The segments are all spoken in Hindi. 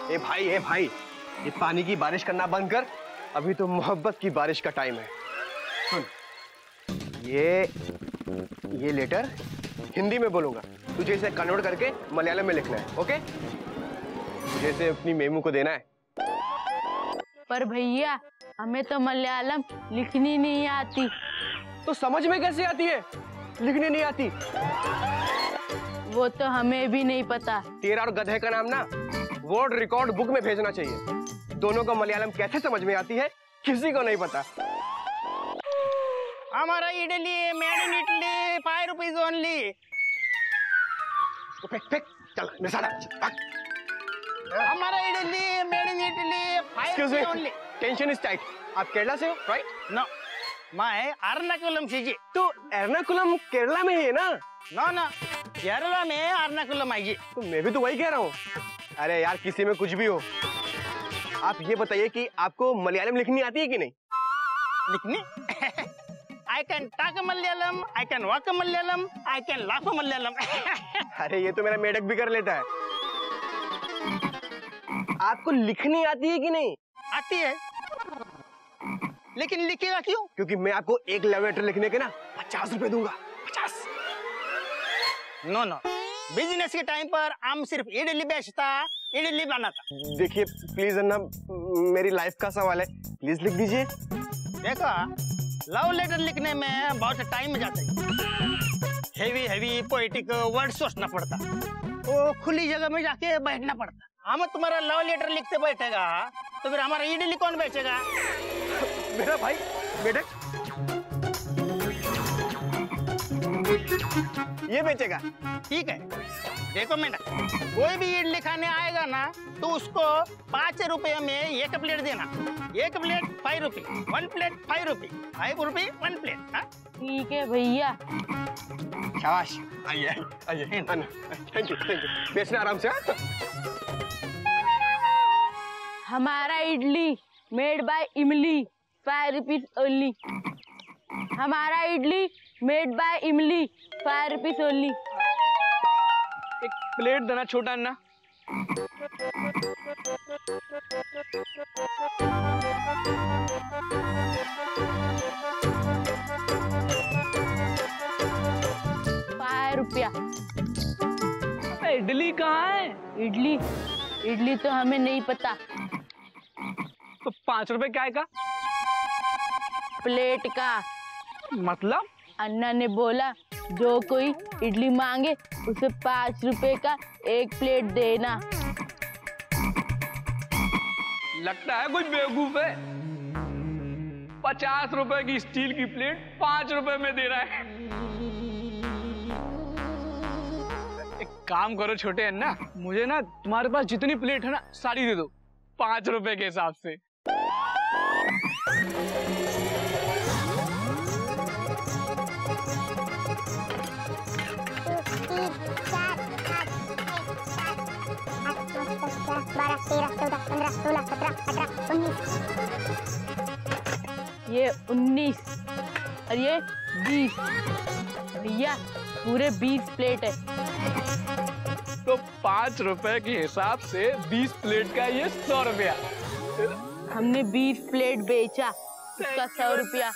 ए भाई, ये पानी की बारिश करना बंद कर, अभी तो मोहब्बत की बारिश का टाइम है। सुन, ये लेटर हिंदी में बोलूंगा, तुझे इसे कन्वर्ट करके मलयालम में लिखना है, ओके? तुझे इसे अपनी मेमू को देना है। पर भैया, हमें तो मलयालम लिखनी नहीं आती। तो समझ में कैसे आती है? लिखनी नहीं आती? वो तो हमें भी नहीं पता। तेरा और गधे का नाम ना वर्ड रिकॉर्ड बुक में भेजना चाहिए। दोनों को मलयालम कैसे समझ में आती है, किसी को नहीं पता। हमारा idli made in Italy 5 rupees only. फेंक चल निशाना। हमारा idli made in Italy 5 rupees only. Tension is tight. आप केरला से हो, राइट? नो, मैं एर्नाकुलम से जी। तो एर्नाकुलम केरला में ही है ना? नो, केरला में एर्नाकुलम है जी। तो मैं भी तो वही कह रहा हूँ। अरे यार, किसी में कुछ भी हो, आप ये बताइए कि आपको मलयालम लिखनी आती है कि नहीं? लिखनी? I can talk Malayalam, I can walk Malayalam, I can laugh Malayalam. अरे ये तो मेरा मेढक भी कर लेता है। आपको लिखनी आती है कि नहीं? आती है, लेकिन लिखेगा क्यों? क्योंकि मैं आपको एक लव लेटर लिखने के ना 50 रुपए दूंगा। 50। नो, बिजनेस के टाइम पर हम सिर्फ इडली बेचता, इडली बनाता। देखिए प्लीज अन्ना, मेरी लाइफ का सवाल है, प्लीज लिख दीजिए। देखो, लव लेटर लिखने में बहुत टाइम जाता है। हेवी पोएटिक वर्ड सोचना पड़ता, वो खुली जगह में जाके बैठना पड़ता। हम तुम्हारा लव लेटर लिखते बैठेगा तो फिर हमारा इडली कौन बेचेगा? मेरा भाई बेटे ये बेचेगा। ठीक है, देखो मैडम, कोई भी इडली खाने आएगा ना तो उसको 5 रुपए में एक प्लेट देना। एक प्लेट 5 रुपए, 1 प्लेट 5 रुपए, 5 रुपए 1 प्लेट। ठीक है भैया। शाबाश। आइए थैंक यू। बेचना आराम से। हमारा इडली मेड बाय इमली 5 रुपीज ओनली। हमारा इडली मेड बाय इमली 5 रुपीज ओनली। एक प्लेट देना छोटा अन्ना। ₹5। इडली कहाँ है? इडली तो हमें नहीं पता। तो 5 रुपए क्या का? प्लेट का। मतलब? अन्ना ने बोला जो कोई इडली मांगे उसे 5 रुपए का एक प्लेट देना। लगता है कोई बेवकूफ है। 50 रुपए की स्टील की प्लेट 5 रुपए में दे रहा है। एक काम करो छोटे अन्ना, मुझे ना तुम्हारे पास जितनी प्लेट है ना सारी दे दो 5 रुपए के हिसाब से। ये 19 और ये 20। भैया पूरे 20 प्लेट है। तो 5 रुपए के हिसाब से 20 प्लेट का ये 100 रुपया। हमने 20 प्लेट बेचा, उसका 100 रुपया।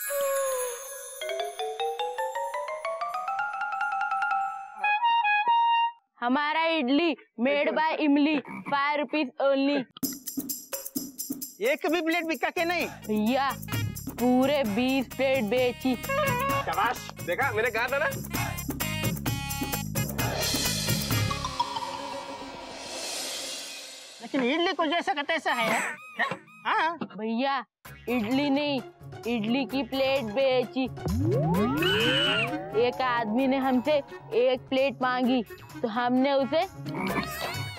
हमारा इडली मेड बाय इमली 5 रुपीज ओनली। एक भी प्लेट बिका के नहीं? भैया पूरे 20 प्लेट बेची। शाबाश, देखा मैंने कहा था ना। लेकिन इडली को जैसा का तैसा है। हाँ भैया इडली नहीं, इडली की प्लेट बेची। एक आदमी ने हमसे एक प्लेट मांगी तो हमने उसे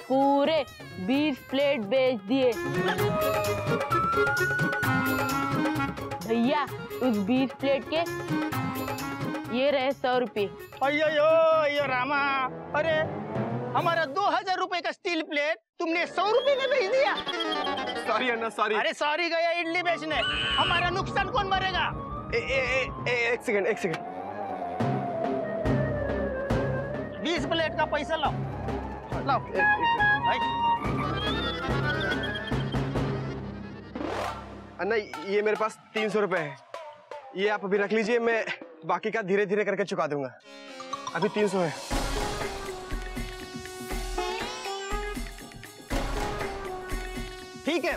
पूरे 20 प्लेट बेच दिए। भैया उस 20 प्लेट के ये रहे 100 रुपये। अयो रामा, अरे हमारा 2000 रुपए का स्टील प्लेट तुमने 100 रुपए में बेच दिया। सॉरी अन्ना, सॉरी। अरे सॉरी गया इडली बेचने, हमारा नुकसान कौन भरेगा? एक सेकंड। 20 प्लेट का पैसा लाओ। एक अन्ना ये मेरे पास 300 रुपए है, ये आप अभी रख लीजिए, मैं बाकी का धीरे धीरे करके चुका दूंगा। अभी 300 है। ठीक है,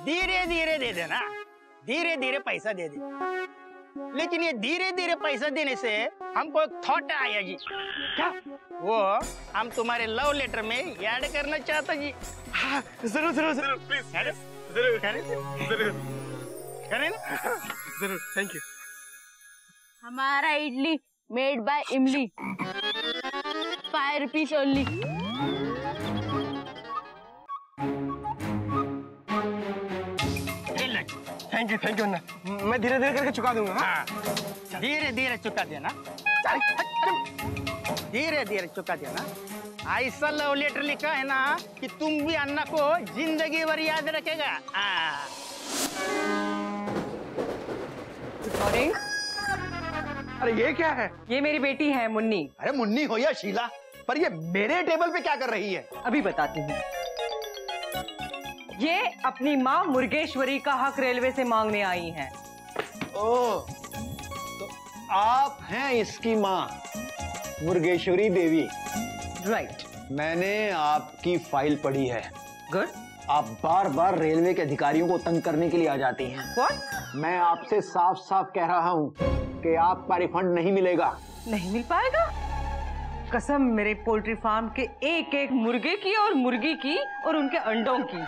धीरे धीरे दे देना, धीरे धीरे पैसा दे दे। लेकिन ये धीरे धीरे पैसा देने से हमको एक थॉट आया जी। क्या? वो हम तुम्हारे लव लेटर में ऐड करना चाहते जी। हाँ, जरूर जरूर जरूर, प्लीज जरूर करें जरूर करें ना? जरूर, थैंक यू। हमारा इडली मेड बाय इमली, 5 रुपीज ओनली। थैंक यू अन्ना, मैं धीरे धीरे करके चुका दूंगा। हाँ? धीरे धीरे चुका देना, धीरे धीरे चुका देना। ऐसा लव लेटर लिखा है ना कि तुम भी अन्ना को जिंदगी भर याद रखेगा। मॉर्निंग। अरे ये क्या है? ये मेरी बेटी है मुन्नी। अरे मुन्नी हो या शीला, पर ये मेरे टेबल पे क्या कर रही है? अभी बताती हूँ। ये अपनी माँ मुर्गेश्वरी का हक रेलवे से मांगने आई हैं। ओह, तो आप हैं इसकी माँ मुर्गेश्वरी देवी। राइट। मैंने आपकी फाइल पढ़ी है। गुड। आप बार बार रेलवे के अधिकारियों को तंग करने के लिए आ जाती हैं। व्हाट? मैं आपसे साफ साफ कह रहा हूँ कि आपका रिफंड नहीं मिलेगा। नहीं मिल पाएगा? कसम मेरे पोल्ट्री फार्म के एक एक मुर्गे की और मुर्गी की और उनके अंडों की,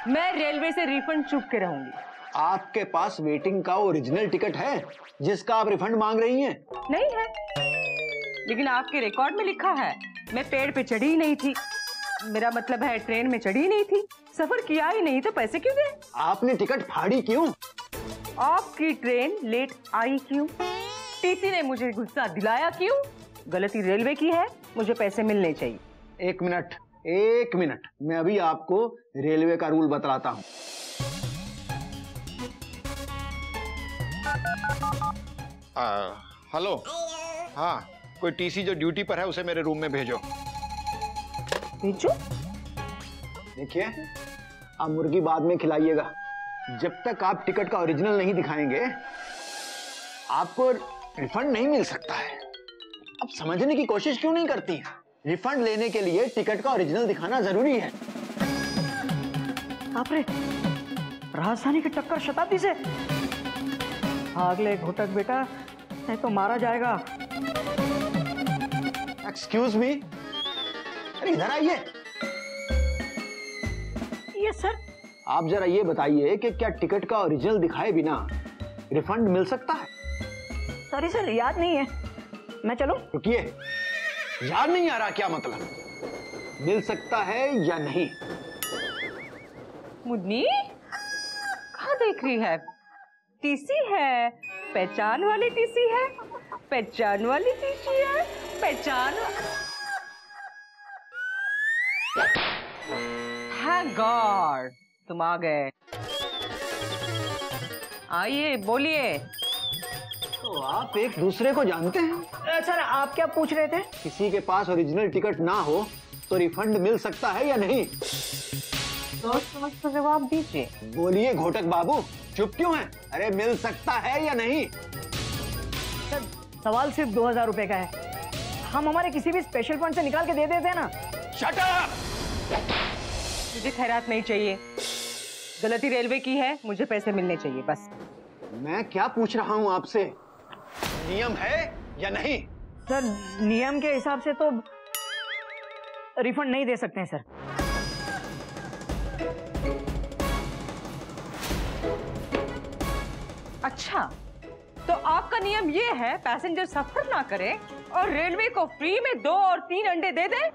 मैं रेलवे से रिफंड चुप के रहूंगी। आपके पास वेटिंग का ओरिजिनल टिकट है जिसका आप रिफंड मांग रही हैं? नहीं है, लेकिन आपके रिकॉर्ड में लिखा है मैं पेड़ पे चढ़ी ही नहीं थी। मेरा मतलब है ट्रेन में चढ़ी ही नहीं थी, सफर किया ही नहीं, तो पैसे क्यों दे? आपने टिकट फाड़ी क्यों? आपकी ट्रेन लेट आई क्यों? टीसी ने मुझे गुस्सा दिलाया क्यों? गलती रेलवे की है, मुझे पैसे मिलने चाहिए। एक मिनट, मैं अभी आपको रेलवे का रूल बतलाता हूँ। हेलो, हाँ, कोई टीसी जो ड्यूटी पर है उसे मेरे रूम में भेजो। भेजो? देखिए, आप मुर्गी बाद में खिलाइएगा, जब तक आप टिकट का ओरिजिनल नहीं दिखाएंगे आपको रिफंड नहीं मिल सकता है। अब समझने की कोशिश क्यों नहीं करती हैं? रिफंड लेने के लिए टिकट का ओरिजिनल दिखाना जरूरी है। बाप रे, राजधानी की टक्कर शताब्दी से। भागले घोटक बेटा, नहीं तो मारा जाएगा। एक्सक्यूज मी, अरे इधर आइए। ये सर, आप जरा ये बताइए कि क्या टिकट का ओरिजिनल दिखाए बिना रिफंड मिल सकता है? सॉरी सर, याद नहीं है। मैं चलूं? रुकिए, याद नहीं आ रहा क्या मतलब? मिल सकता है या नहीं? मुन्नी कहाँ देख रही है? टीसी है, पहचान वाली टीसी है, पहचान वाली टीसी है, पहचान। थैंक गॉड तुम आ गए। आइए बोलिए। तो आप एक दूसरे को जानते हैं? सर आप क्या पूछ रहे थे? किसी के पास ओरिजिनल टिकट ना हो तो रिफंड मिल सकता है या नहीं? सोच समझ कर जवाब दीजिए। बोलिए घोटक बाबू, चुप क्यों हैं? अरे मिल सकता है या नहीं? सर सवाल सिर्फ 2000 रुपए का है, हम हमारे किसी भी स्पेशल फंड से निकाल के दे देते हैं ना। Shut up! मुझे खैरात नहीं चाहिए, गलती रेलवे की है, मुझे पैसे मिलने चाहिए बस। मैं क्या पूछ रहा हूं आपसे, नियम है या नहीं? सर नियम के हिसाब से तो रिफंड नहीं दे सकते हैं सर। अच्छा, तो आपका नियम ये है पैसेंजर सफर ना करे और रेलवे को फ्री में 2 और 3 अंडे दे दे?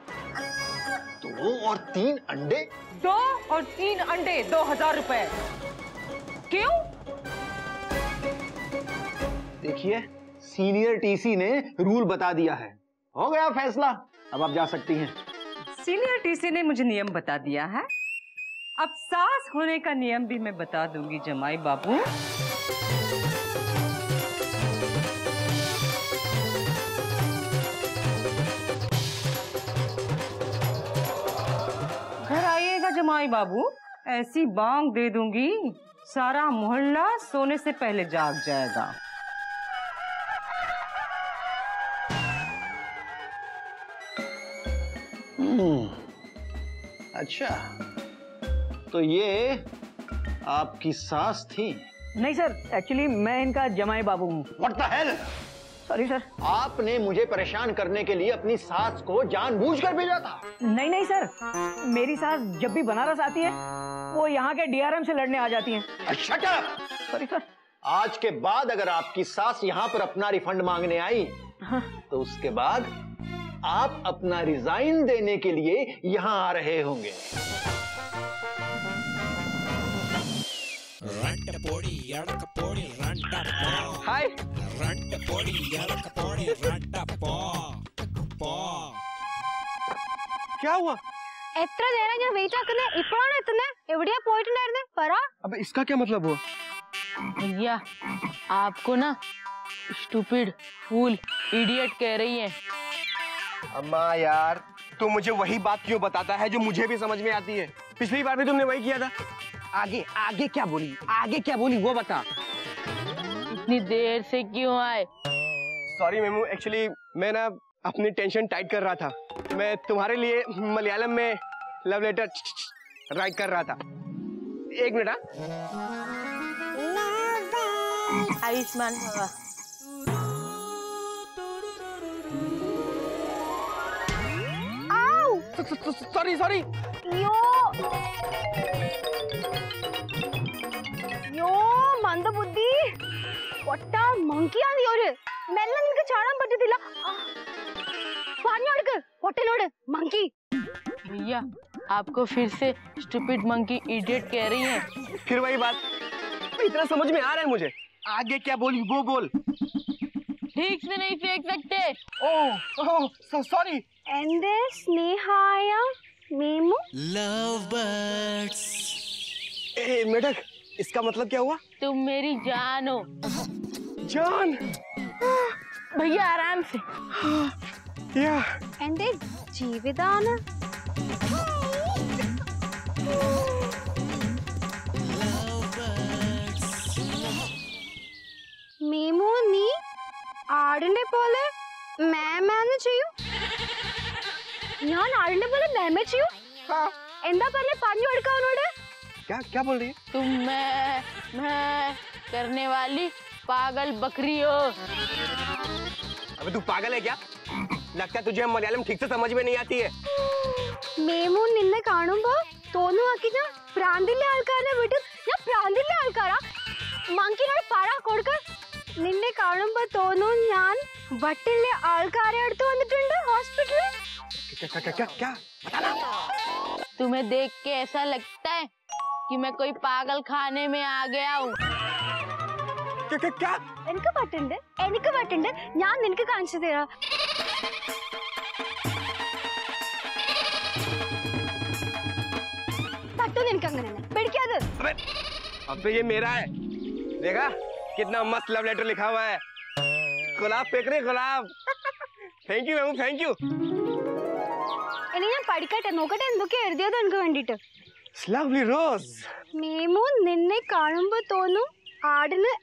2 और 3 अंडे? 2 और 3 अंडे 2000 रुपए। क्यों? देखिए, सीनियर टीसी ने रूल बता दिया है, हो गया फैसला, अब आप जा सकती हैं। सीनियर टीसी ने मुझे नियम बता दिया है, अब सास होने का नियम भी मैं बता दूंगी जमाई बाबू। जमाई बाबू, ऐसी बांग दे दूंगी सारा मोहल्ला सोने से पहले जाग जाएगा। अच्छा, तो ये आपकी सास थी? नहीं सर, एक्चुअली मैं इनका जमाई बाबू हूँ। What the hell? Sorry sir. आपने मुझे परेशान करने के लिए अपनी सास को जानबूझकर भेजा था? नहीं नहीं सर, मेरी सास जब भी बनारस आती है वो यहाँ के डीआरएम से लड़ने आ जाती हैं। Shut up! Sorry sir. आज के बाद अगर आपकी सास यहाँ पर अपना रिफंड मांगने आई तो उसके बाद आप अपना रिजाइन देने के लिए यहाँ आ रहे होंगे। हाय। क्या हुआ? എത്ര നേരം ഞാൻ വെയിറ്റ് ആക്കുന്നേ, ഇപ്പോഴാണ് എത്തുന്നേ? എവിടെയാ പോയിട്ടുണ്ടായിരുന്നേ? പറ. अब इसका क्या मतलब हुआ? भैया आपको ना स्टूपिड, फूल, इडियट कह रही है। अम्मा यार, तू मुझे वही बात क्यों बताता है जो मुझे भी समझ में आती है? पिछली बार भी तुमने वही किया था। आगे आगे क्या बोली? आगे क्या बोली वो बता। इतनी देर से क्यों आए? सॉरी मेमू, एक्चुअली मैं ना अपनी टेंशन टाइट कर रहा था। मैं तुम्हारे लिए मलयालम में लव लेटर राइट कर रहा था। एक मिनट। आयुष्मान भवा। Sorry sorry. യോ മന്ദബുദ്ധി, പൊട്ട മങ്കിയാണ് ഒരു മെല്ലെ നിനക്ക് ചാടാൻ പറ്റത്തില്ല. പറഞ്ഞോടുക്ക് പൊട്ടനോട് मंकी। भैया आपको फिर से स्टूपिड मंकी इडियट कह रही हैं। फिर वही बात, इतना समझ में आ रहा है मुझे। आगे क्या बोली वो बोल। ठीक से नहीं फेंक सकते। Oh sorry. എന്റെ സ്നേഹായ മീമു लव बर्ड्स। मेढक, इसका मतलब क्या हुआ? तुम मेरी जान हो। जान? भैया आराम से। या എന്റെ ജീവിതാണ്. മീമു നീ ആടിന്റെ പോലെ മേമേന്ന് ചെയ്യൂ. ഞാൻ ആടിന്റെ പോലെ മേമേ ചെയ്യൂ. എന്താ പറഞ്ഞേ? പറഞ്ഞു കൊടുക്കാം അവനോട്. क्या क्या बोल रही है? तुम मैं करने वाली पागल बकरी हो. अबे तू पागल है क्या? लगता है तुझे मलयालम ठीक से समझ में नहीं आती है। മേമു നിന്നെ കാണുമ്പോ തോന്നുവാക്കി ഞാൻ പ്രാന്തിലെ ആൾക്കാരെ വിട്ട് ഞാൻ പ്രാന്തിലെ ആൾക്കാരാ. മങ്കിനോട് പറ കൊടുക്ക. നിന്നെ കാണുമ്പോ തോന്നും ഞാൻ വട്ടിലെ ആൾക്കാരെ അടുത്ത് വന്നിട്ടുണ്ട് ഹോസ്പിറ്റലിൽ. क्या बताना। तुम्हें देख के ऐसा लगता है कि मैं कोई पागल खाने में आ गया हूँ. क्या? എനിക്ക് പറ്റുണ്ട്. ഞാൻ നിനക്ക് കാണിച്ചു തരാം. പറ്റൂ നിനക്ക് അങ്ങനെ പേടിക്കാതെ. अबे ये मेरा है। देखा कितना मस्त लव लेटर लिखा हुआ है। गुलाब फेंक रहे गुलाब। Thank you Memu, thank you. ഇനി ഞാൻ പഠിക്കട്ടെ, നോക്കട്ടെ എന്തൊക്കെ എഴുതിയത് എനിക്ക് വേണ്ടിട്ട്. लवली रोज। മേമു നിന്നെ കാണുമ്പോ തോന്നും ആടിന്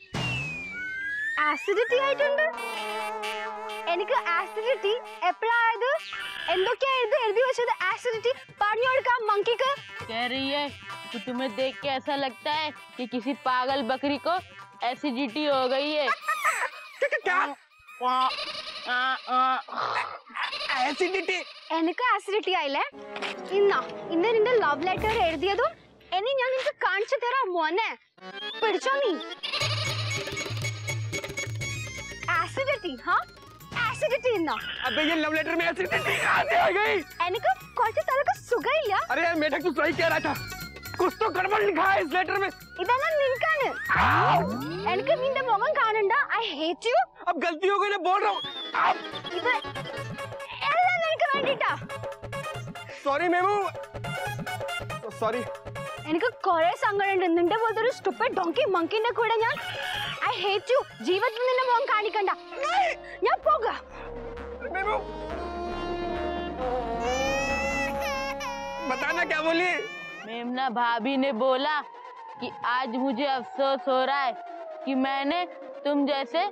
ആസിഡിറ്റി ആയിട്ടുണ്ട്. എനിക്ക് ആസിഡിറ്റി എപ്പോഴായത്? എന്തൊക്കെയാ എഴുതി വെച്ചത്? ആസിഡിറ്റി പറഞ്ഞു കൊടുക്കാം मंकीക്ക്. कह रही है कि तुम्हें देख के ऐसा लगता है कि किसी पागल बकरी को एसिडिटी हो गई है. एसिडिटी? എനിക്ക് ആസിഡിറ്റി ആയില്ലേ? ഇന്ന് നിന്റെ ലവ് ലെറ്റർ എഴുതിയതും ഇനി ഞാൻ നിനക്ക് കാണിച്ചു തരാം മോനെ. പിടിച്ചോ നീ. एसिडिटी? हाँ एसिडिटी ना। अबे ये लव लेटर में एसिडिटी कहाँ से आ गई? എനിക്ക് കുറച്ച് തലക്ക് സുഖമില്ല. अरे यार मेढक तू सही कह रहा था, कुछ तो गड़बड़ लिखा है इस लेटर में. ഇതെല്ലാം നിനക്കാണ്. എനിക്ക് നിന്റെ മുഖം കാണണ്ട. I hate you. अब गलती हो गई ना, बोल रहा हूँ. ഇത് എല്ലാം നിനക്ക് വേണ്ടിട്ടാ. Sorry Memu, sorry. എനിക്ക് കുറെ സങ്കടമുണ്ട് നിന്റെ പോലത്തെ ഒരു സ്റ്റുപ്പിഡ് ഡോങ്കി മങ്കിന്റെ കൂടെ ഞാൻ. I hate you. ജീവിതത്തിൽ നിന്റെ മുഖം കാണിക്കണ്ട. ഞാൻ പോകാം. मेमू बताना क्या बोली? मेमना भाभी ने बोला कि आज मुझे अफसोस हो रहा है कि मैंने तुम जैसे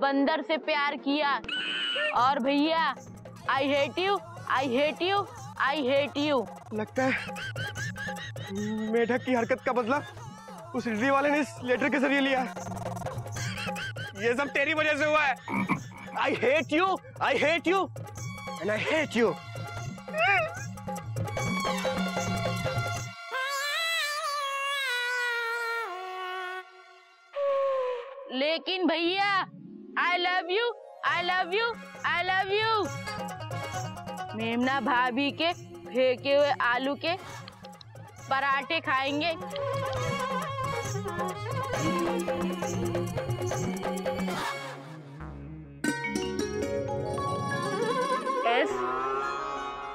बंदर से प्यार किया। और भैया I hate you, I hate you, I hate you. लगता है मेढक की हरकत का बदला उस रिजवी वाले ने इस लेटर के जरिए लिया। ये सब तेरी वजह से हुआ है। I hate you, I hate you and I hate you. लेकिन भैया I love you, I love you, I love you. मेमना भाभी के फेंके हुए आलू के पराठे खाएंगे।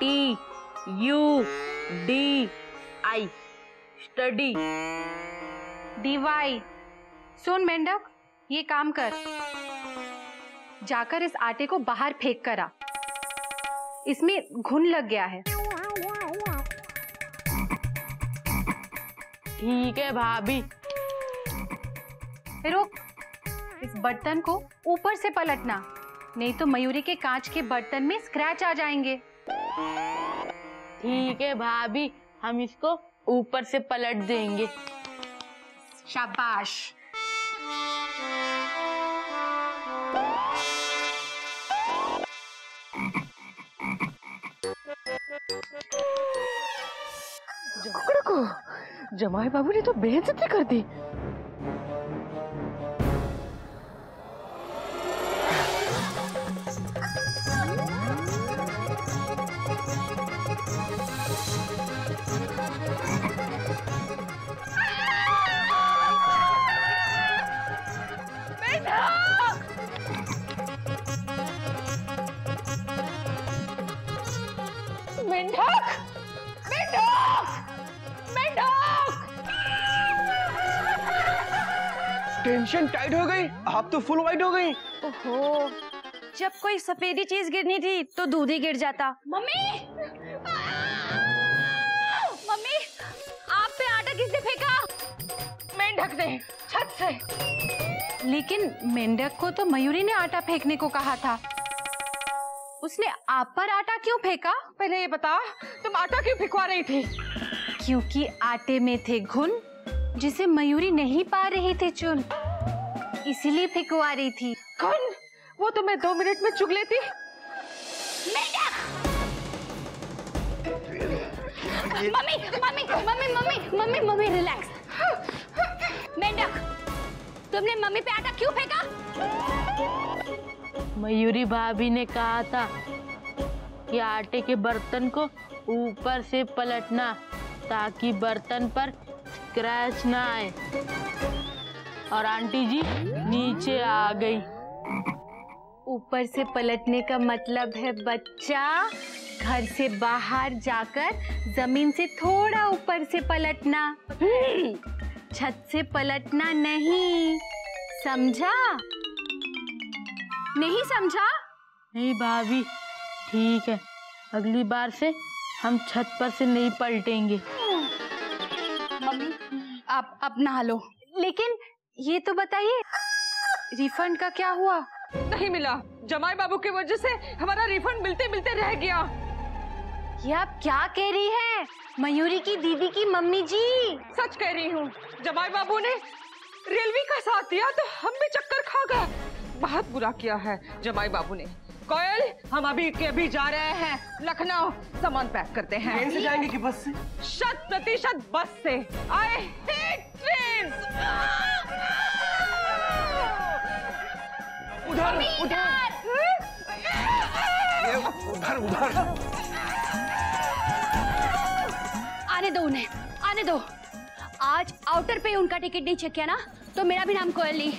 STUDI study. DY। सुन मेंढक, ये काम कर, जाकर इस आटे को बाहर फेंक कर आ, इसमें घुन लग गया है। ठीक है भाभी। रुक, इस बर्तन को ऊपर से पलटना, नहीं तो मयूरी के कांच के बर्तन में स्क्रैच आ जाएंगे। ठीक है भाभी, हम इसको ऊपर से पलट देंगे। शाबाश। कुकड़ को जमाई बाबू ने तो बेइज्जती कर दी। मेंढक, मेंढक, मेंढक। टेंशन टाइट हो गई, आप तो फुल वाइट हो गई। ओहो, जब कोई सफेदी चीज गिरनी थी तो दूध ही गिर जाता। मम्मी, मम्मी, आप पे आटा किसने फेंका? मेंढक ने, छत से। लेकिन मेंढक को तो मयूरी ने आटा फेंकने को कहा था, उसने आप पर आटा क्यों फेंका? पहले ये बता, तुम आटा क्यों फेंकवा रही थी? क्योंकि आटे में थे घुन जिसे मयूरी नहीं पा रही थी चुन, इसीलिए फेंकवा रही थी। घुन? वो तो मैं 2 मिनट में चुग लेती। Mummy, mummy, mummy, mummy, mummy, mummy relax. मेंढक, तुमने मम्मी पे आटा क्यों फेंका? मयूरी भाभी ने कहा था कि आटे के बर्तन को ऊपर से पलटना ताकि बर्तन पर स्क्रैच ना आए। और आंटी जी नीचे आ गई। ऊपर से पलटने का मतलब है बच्चा, घर से बाहर जाकर जमीन से थोड़ा ऊपर से पलटना, छत से पलटना नहीं, समझा? नहीं समझा? नहीं भाभी, ठीक है, अगली बार से हम छत पर से नहीं पलटेंगे। मम्मी, आप नहा लो। लेकिन ये तो बताइए, रिफंड का क्या हुआ? नहीं मिला, जमाई बाबू की वजह से हमारा रिफंड मिलते मिलते रह गया। ये आप क्या कह रही हैं? मयूरी की दीदी की मम्मी जी। सच कह रही हूँ, जमाई बाबू ने रेलवे का साथ दिया तो हम भी चक्कर खा गए। बहुत बुरा किया है जमाई बाबू ने। कोयल, हम अभी के अभी जा रहे हैं लखनऊ, सामान पैक करते हैं। ट्रेन से जाएंगे कि बस से? 100% बस से। I hate train. उधर उधर उधर उधर। आने दो उन्हें, आने दो। आज आउटर पे उनका टिकट नहीं चेक किया ना, तो मेरा भी नाम कोयल नहीं।